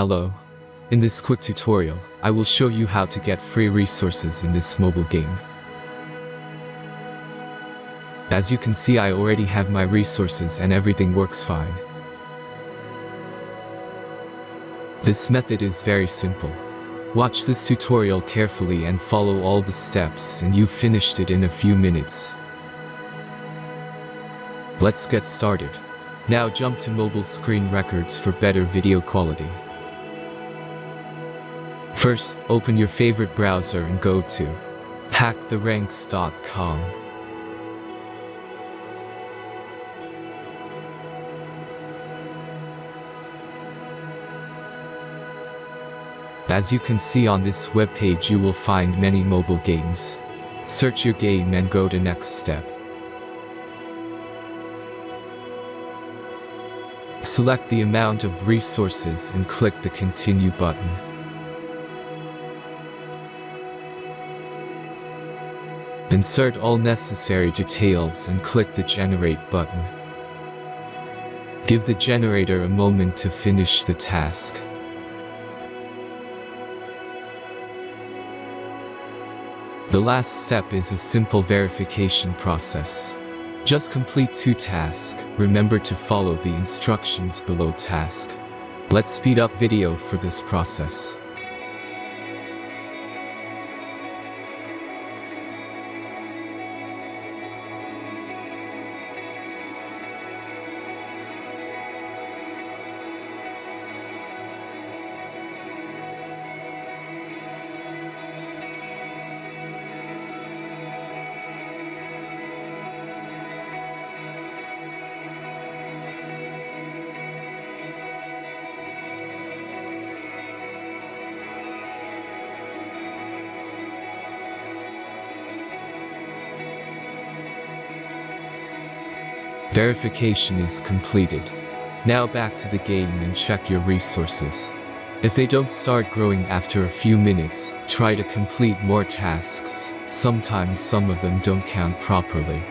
Hello. In this quick tutorial, I will show you how to get free resources in this mobile game. As you can see, I already have my resources and everything works fine. This method is very simple. Watch this tutorial carefully and follow all the steps and you've finished it in a few minutes. Let's get started. Now jump to mobile screen records for better video quality. First, open your favorite browser and go to hacktheranks.com. As you can see on this webpage, you will find many mobile games. Search your game and go to next step. Select the amount of resources and click the continue button. Insert all necessary details and click the generate button. Give the generator a moment to finish the task. The last step is a simple verification process. Just complete 2 tasks. Remember to follow the instructions below task. Let's speed up video for this process. Verification is completed. Now back to the game and check your resources. If they don't start growing after a few minutes, try to complete more tasks. Sometimes some of them don't count properly.